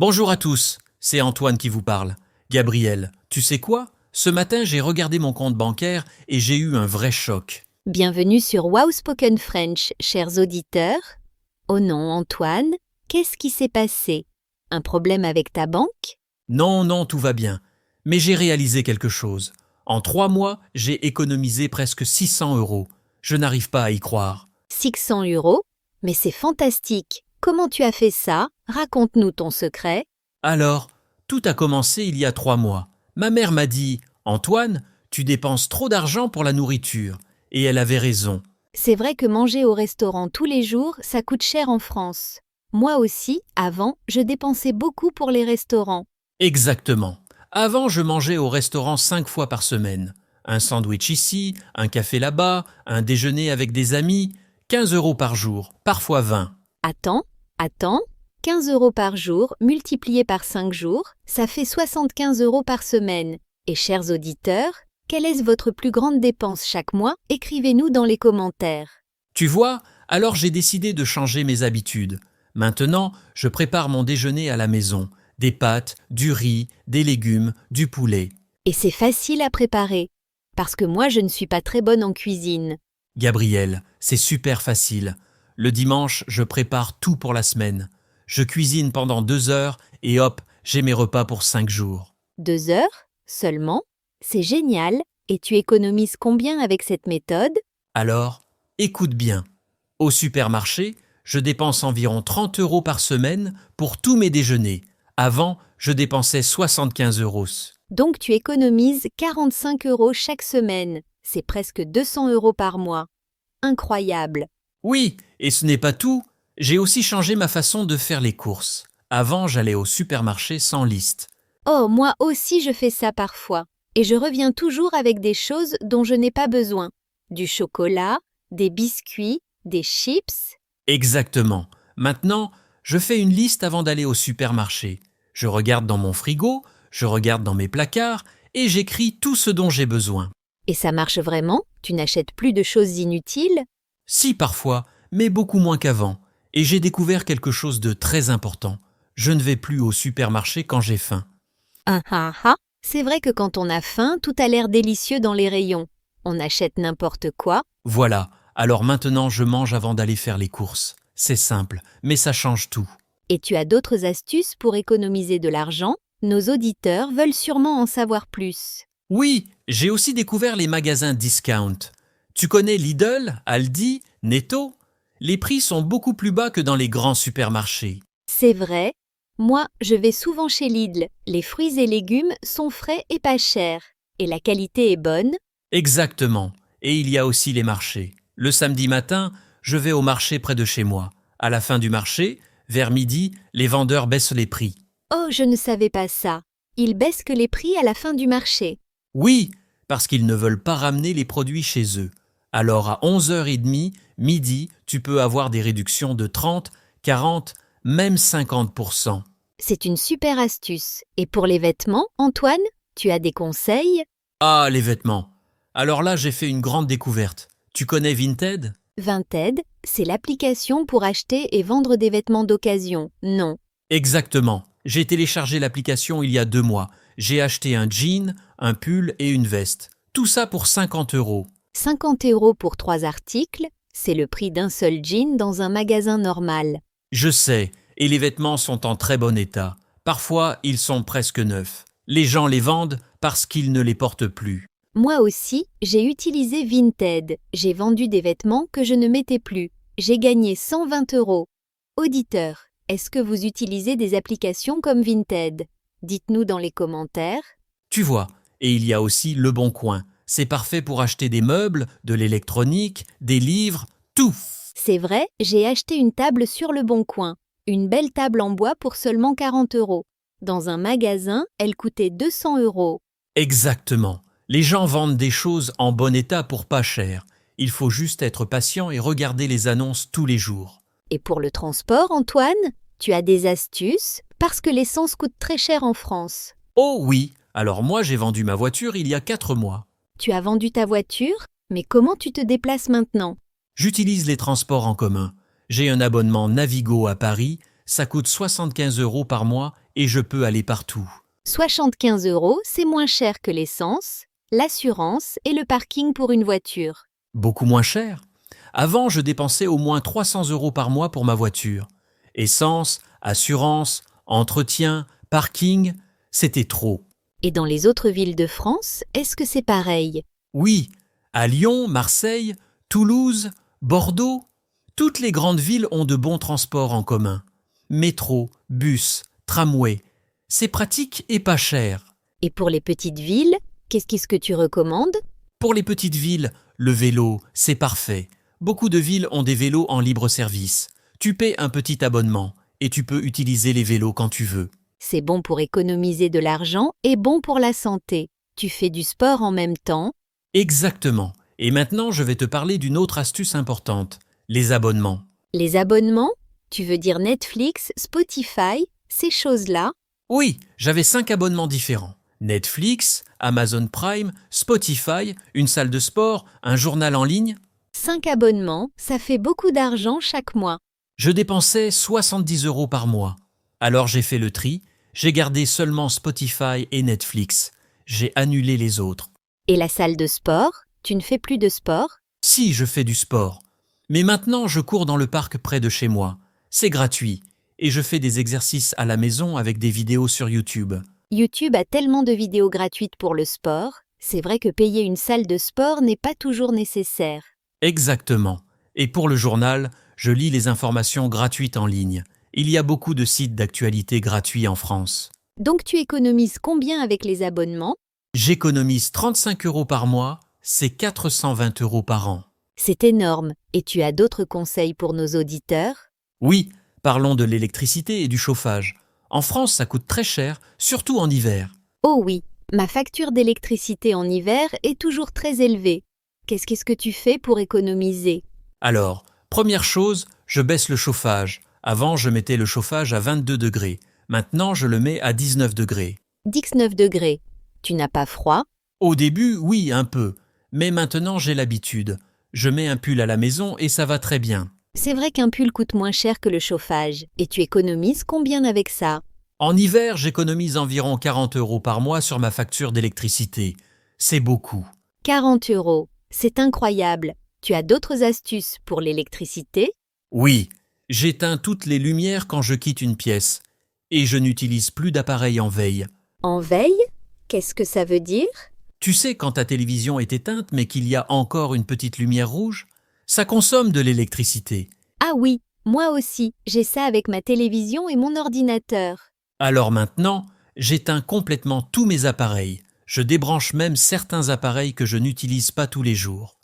Bonjour à tous, c'est Antoine qui vous parle. Gabriel, tu sais quoi? Ce matin, j'ai regardé mon compte bancaire et j'ai eu un vrai choc. Bienvenue sur Wow Spoken French, chers auditeurs. Oh non, Antoine, qu'est-ce qui s'est passé? Un problème avec ta banque? Non, tout va bien. Mais j'ai réalisé quelque chose. En 3 mois, j'ai économisé presque 600 euros. Je n'arrive pas à y croire. 600 euros? Mais c'est fantastique. Comment tu as fait ça? Raconte-nous ton secret. Alors, tout a commencé il y a 3 mois. Ma mère m'a dit « Antoine, tu dépenses trop d'argent pour la nourriture. » Et elle avait raison. C'est vrai que manger au restaurant tous les jours, ça coûte cher en France. Moi aussi, avant, je dépensais beaucoup pour les restaurants. Exactement. Avant, je mangeais au restaurant 5 fois par semaine. Un sandwich ici, un café là-bas, un déjeuner avec des amis, 15 euros par jour, parfois 20. Attends, 15 euros par jour multiplié par 5 jours, ça fait 75 euros par semaine. Et chers auditeurs, quelle est votre plus grande dépense chaque mois? Écrivez-nous dans les commentaires. Tu vois, alors j'ai décidé de changer mes habitudes. Maintenant, je prépare mon déjeuner à la maison. Des pâtes, du riz, des légumes, du poulet. Et c'est facile à préparer, parce que moi je ne suis pas très bonne en cuisine. Gabriel, c'est super facile. Le dimanche, je prépare tout pour la semaine. Je cuisine pendant 2 heures et hop, j'ai mes repas pour 5 jours. 2 heures seulement? C'est génial. Et tu économises combien avec cette méthode? Alors, écoute bien. Au supermarché, je dépense environ 30 euros par semaine pour tous mes déjeuners. Avant, je dépensais 75 euros. Donc tu économises 45 euros chaque semaine. C'est presque 200 euros par mois. Incroyable. Oui, et ce n'est pas tout. J'ai aussi changé ma façon de faire les courses. Avant, j'allais au supermarché sans liste. Oh, moi aussi je fais ça parfois. Et je reviens toujours avec des choses dont je n'ai pas besoin. Du chocolat, des biscuits, des chips. Exactement. Maintenant, je fais une liste avant d'aller au supermarché. Je regarde dans mon frigo, je regarde dans mes placards et j'écris tout ce dont j'ai besoin. Et ça marche vraiment? Tu n'achètes plus de choses inutiles? Si parfois, mais beaucoup moins qu'avant. Et j'ai découvert quelque chose de très important. Je ne vais plus au supermarché quand j'ai faim. Ah. C'est vrai que quand on a faim, tout a l'air délicieux dans les rayons. On achète n'importe quoi. Voilà, alors maintenant je mange avant d'aller faire les courses. C'est simple, mais ça change tout. Et tu as d'autres astuces pour économiser de l'argent? Nos auditeurs veulent sûrement en savoir plus. Oui, j'ai aussi découvert les magasins discount. Tu connais Lidl, Aldi, Netto? Les prix sont beaucoup plus bas que dans les grands supermarchés. C'est vrai. Moi, je vais souvent chez Lidl. Les fruits et légumes sont frais et pas chers. Et la qualité est bonne. Exactement. Et il y a aussi les marchés. Le samedi matin, je vais au marché près de chez moi. À la fin du marché, vers midi, les vendeurs baissent les prix. Oh, je ne savais pas ça. Ils baissent que les prix à la fin du marché. Oui, parce qu'ils ne veulent pas ramener les produits chez eux. Alors à 11h30, midi, tu peux avoir des réductions de 30, 40, même 50%. C'est une super astuce. Et pour les vêtements, Antoine, tu as des conseils? Ah, les vêtements. Alors là, j'ai fait une grande découverte. Tu connais Vinted? Vinted, c'est l'application pour acheter et vendre des vêtements d'occasion, non? Exactement. J'ai téléchargé l'application il y a 2 mois. J'ai acheté un jean, un pull et une veste. Tout ça pour 50 euros. 50 euros pour 3 articles, c'est le prix d'un seul jean dans un magasin normal. Je sais, et les vêtements sont en très bon état. Parfois, ils sont presque neufs. Les gens les vendent parce qu'ils ne les portent plus. Moi aussi, j'ai utilisé Vinted. J'ai vendu des vêtements que je ne mettais plus. J'ai gagné 120 euros. Auditeurs, est-ce que vous utilisez des applications comme Vinted? Dites-nous dans les commentaires. Tu vois, et il y a aussi Le Bon Coin. C'est parfait pour acheter des meubles, de l'électronique, des livres, tout. C'est vrai, j'ai acheté une table sur Le Bon Coin. Une belle table en bois pour seulement 40 euros. Dans un magasin, elle coûtait 200 euros. Exactement. Les gens vendent des choses en bon état pour pas cher. Il faut juste être patient et regarder les annonces tous les jours. Et pour le transport, Antoine, tu as des astuces? Parce que l'essence coûte très cher en France. Oh oui, alors moi j'ai vendu ma voiture il y a 4 mois. Tu as vendu ta voiture? Mais comment tu te déplaces maintenant? J'utilise les transports en commun. J'ai un abonnement Navigo à Paris, ça coûte 75 euros par mois et je peux aller partout. 75 €, c'est moins cher que l'essence, l'assurance et le parking pour une voiture. Beaucoup moins cher. Avant, je dépensais au moins 300 € par mois pour ma voiture. Essence, assurance, entretien, parking, c'était trop. Et dans les autres villes de France, est-ce que c'est pareil? Oui, à Lyon, Marseille, Toulouse, Bordeaux, toutes les grandes villes ont de bons transports en commun. Métro, bus, tramway. C'est pratique et pas cher. Et pour les petites villes, qu'est-ce que tu recommandes? Pour les petites villes, le vélo, c'est parfait. Beaucoup de villes ont des vélos en libre service. Tu paies un petit abonnement et tu peux utiliser les vélos quand tu veux. C'est bon pour économiser de l'argent et bon pour la santé. Tu fais du sport en même temps. Exactement. Et maintenant, je vais te parler d'une autre astuce importante, les abonnements. Les abonnements, tu veux dire Netflix, Spotify, ces choses-là? Oui, j'avais 5 abonnements différents. Netflix, Amazon Prime, Spotify, une salle de sport, un journal en ligne. 5 abonnements, ça fait beaucoup d'argent chaque mois. Je dépensais 70 € par mois. Alors j'ai fait le tri, j'ai gardé seulement Spotify et Netflix. J'ai annulé les autres. Et la salle de sport, tu ne fais plus de sport? Si, je fais du sport. Mais maintenant, je cours dans le parc près de chez moi. C'est gratuit. Et je fais des exercices à la maison avec des vidéos sur YouTube. YouTube a tellement de vidéos gratuites pour le sport, c'est vrai que payer une salle de sport n'est pas toujours nécessaire. Exactement. Et pour le journal, je lis les informations gratuites en ligne. Il y a beaucoup de sites d'actualité gratuits en France. Donc tu économises combien avec les abonnements? J'économise 35 € par mois, c'est 420 € par an. C'est énorme. Et tu as d'autres conseils pour nos auditeurs? Oui, parlons de l'électricité et du chauffage. En France, ça coûte très cher, surtout en hiver. Oh oui, ma facture d'électricité en hiver est toujours très élevée. Qu'est-ce que tu fais pour économiser? Alors, première chose, je baisse le chauffage. Avant, je mettais le chauffage à 22 degrés. Maintenant, je le mets à 19 degrés. 19 degrés. Tu n'as pas froid? Au début, oui, un peu. Mais maintenant, j'ai l'habitude. Je mets un pull à la maison et ça va très bien. C'est vrai qu'un pull coûte moins cher que le chauffage. Et tu économises combien avec ça? En hiver, j'économise environ 40 € par mois sur ma facture d'électricité. C'est beaucoup. 40 €. C'est incroyable. Tu as d'autres astuces pour l'électricité? Oui, j'éteins toutes les lumières quand je quitte une pièce. Et je n'utilise plus d'appareil en veille. En veille? Qu'est-ce que ça veut dire? Tu sais quand ta télévision est éteinte mais qu'il y a encore une petite lumière rouge? Ça consomme de l'électricité. Ah oui, moi aussi, j'ai ça avec ma télévision et mon ordinateur. Alors maintenant, j'éteins complètement tous mes appareils. Je débranche même certains appareils que je n'utilise pas tous les jours.